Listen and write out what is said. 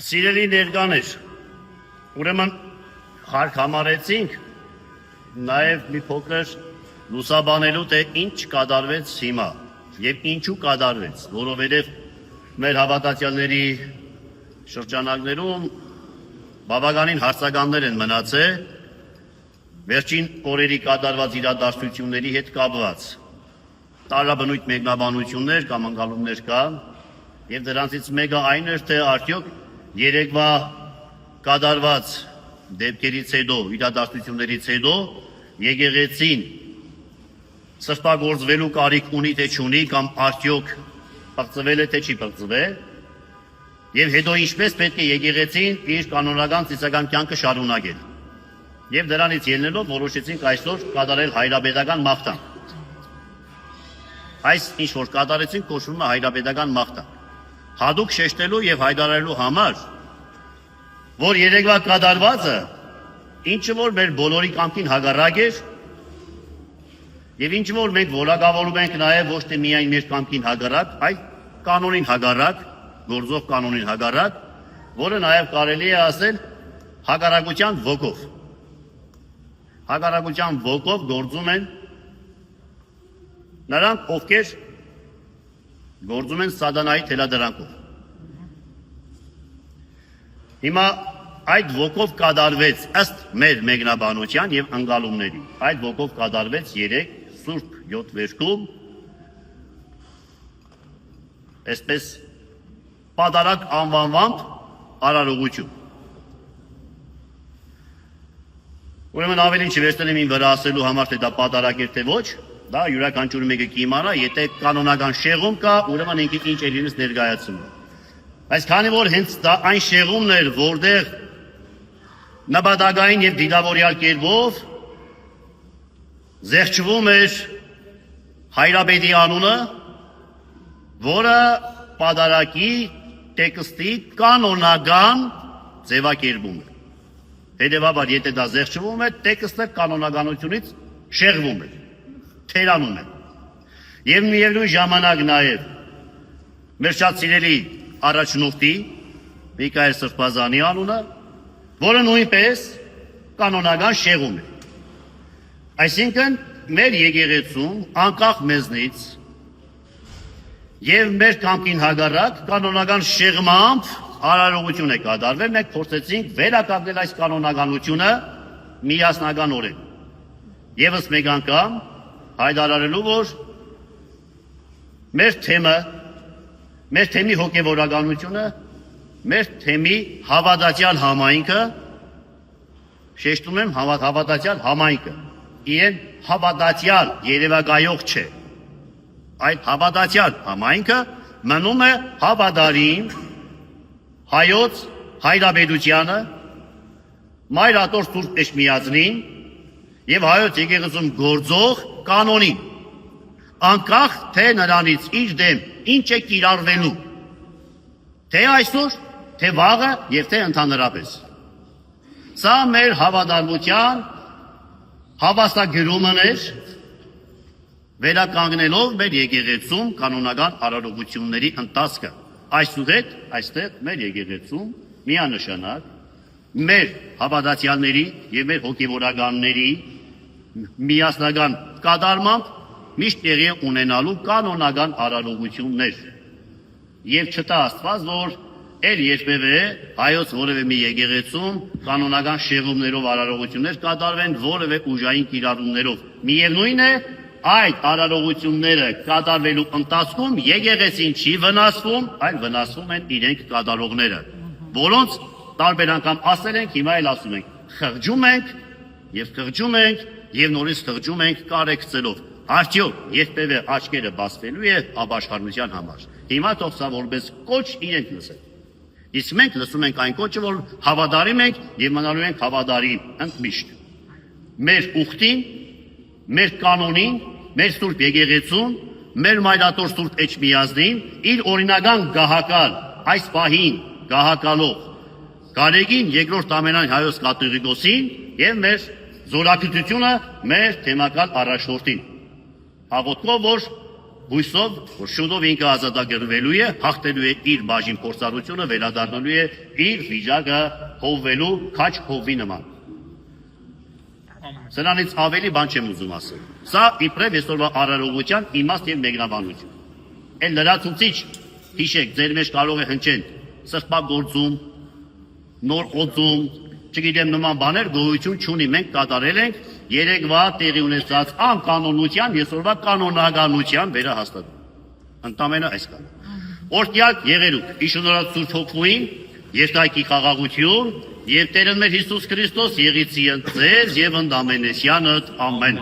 Սիրելի ներկաներ, ուրեմն հարկ համարեցինք նաև մի փոքր լուսաբանելու թե ինչ կատարվեց հիմա եւ ինչու կատարվեց, որովհետեւ մեր հավատացյալների շրջանակներում բավականին հարցականներ են մնացել վերջին օրերի կատարված իրադարձությունների հետ կապված տարաբնույթ մեկնաբանություններ կամ անկալումներ կան եւ դրանցից մեկը այն էր թե արդյոք երեկվա կատարված դեպքերից հետո իրադարձություններից հետո եկեղեցին սրտագործվելու կարիք ունի թե չունի կամ արդյոք պղծվել է թե չի պղծվել եւ հետո ինչպես պետք է եկեղեցին իր կանոնական ծիսական կյանքը շարունակել եւ դրանից ելնելով որոշեցինք այսօր կատարել հայրապետական մաղթանք այս ինչ որ կատարեցինք կոչվում է հայրապետական մաղթանք հadouk շեշտելու եւ հայտարարելու համար որ երեկվա կատարվածը ինչ որ մեր բոլորի կամքին հակառակ էր եւ ինչ որ մենք որակավորում ենք նաեւ ոչ թե միայն մեր կամքին հակառակ, այլ կանոնին հակառակ, գործող կանոնին հակառակ, որը նաեւ կարելի է ասել հակառակության ոգով։ Հակառակության ոգով գործում են նրանք, ովքեր գործում են սատանայի թելադրանքով։ Հիմա այդ ոգով կատարվեց ըստ մեր մեկնաբանության եւ անկալումների։ Այդ ոգով կատարվեց 3 Սուրբ 7 վերքում այսպես պատարակ անվանվամբ արարողություն։ Ուրեմն ավելին չվերցնեմ իմ վրա ասելու համար թե դա պատարակ է թե ոչ, դա յուրաքանչյուր մեկը կիմանա, եթե կանոնական շեղում կա, ուրեմն ինքը ինչ է լինես ներկայացում։ Բայց քանի որ հենց դա այն շեղումն էր, որտեղ նպատակային եւ դիտավորյալ կերպով զեղչվում էր հայրապետի անունը, որը պատարակի տեքստի կանոնական ձևակերպում է։ Հետևաբար, եթե դա զեղչվում է, տեքստը կանոնականությունից շեղվում է, թերանում է։ Եվ միևնույն ժամանակ նաև մեր շատ սիրելի առաջնորդի Միքայել Սրբազանի անունը, որը նույնպես կանոնական շեղում է։ Այսինքն մեր եկեղեցում անկախ մեզնից եւ մեր կամքին հակառակ կանոնական շեղմամբ արարողություն է կատարվել, մենք փորձեցինք վերականգնել այս կանոնականությունը միասնականորեն։ Եվս մեկ անգամ հայտարարելու, որ մեր թեմի հոգևորականությունը, մեր թեմի հավատացյալ համայնքը, շեշտում եմ հավատացյալ համայնքը, իրեն հավատացյալ երևակայող չէ, այդ հավատացյալ համայնքը մնում է հավատարիմ հայոց հայրապետությանը, մայրաթոր Սուրբ Էջմիածնին եւ հայոց եկեղեցում գործող կանոնին, անկախ թե նրանից իր դեմ ինչ է կիրառվելու, թե այսօր, թե վաղը եւ թե ընդհանրապես։ Սա մեր հավատարմության հավաստագրումն էր, վերականգնելով մեր եկեղեցում կանոնական արարողությունների ընթացքը։ Այսուհետ այստեղ մեր եկեղեցում միանշանակ մեր հավատացյալների եւ մեր հոգեվորականների միասնական կատարմամբ միշտ տեղի ունենալու կանոնական արարողություններ։ Եվ չտա Աստված, որ էլ երբևէ հայոց որևէ մի եկեղեցում կանոնական շեղումներով արարողություններ կատարվեն որևէ ուժային կիրառումներով։ Միևնույն է, այդ արարողությունները կատարվելու ընթացքում եկեղեցին չի վնասվում, այլ վնասվում են իրենք կատարողները, որոնց տարբեր անգամ ասել ենք, հիմա էլ ասում ենք, խղճում ենք եւ նորից խղճում ենք կարեկցելով։ Արդյոք երբևէ աչքերը բացվելու է ապաշխարության համար։ Հիմա թող սա որպես կոչ իրենք լսեն։ Իսկ մենք լսում ենք այն կոչը, որ հավատարիմ ենք եւ մնալու ենք հավատարիմ ընդմիշտ։ Մեր ուխտին, մեր կանոնին, մեր Սուրբ եկեղեցուն, մեր մայրաթոր Սուրբ Էջմիածնին, իր օրինական գահակալ, այս պահին գահակալող Գարեգին երկրորդ ամենայն հայոց կաթողիկոսին եւ մեր զորակցությունը մեր թեմական առաջնորդին։ Աղոթքով, որ հույսով, որ շուտով ինքը ազատագրվելու է, հաղթելու է իր բաժին փորձառությունը, վերադառնալու է իր վիճակը հովվելու քաչ հովվի նման։ Սրանից ավելի բան չեմ ուզում ասել։ Սա իբրև այսօրվա արարողության իմաստ եւ մեկնաբանություն։ Այն լրացուցիչ, հիշեք, ձեր մեջ կարող է հնչեն սրբագործում, նոր օծում, չգիտեմ նման բաներ գոյություն չունի։ Մենք կատարել ենք երեկվա տեղի ունեցած անկանոնության, այսօրվա կանոնականության վերահաստատում։ Ընդամենը այսքան։ Օրհնյալ եղերուք, իշնորհած Սուրբ Հոգուին, երկայքի խաղաղություն եւ Տերն մեր Հիսուս Քրիստոս եղիցի ընդ ձեզ եւ ընդ ամենեսյանդ ամեն։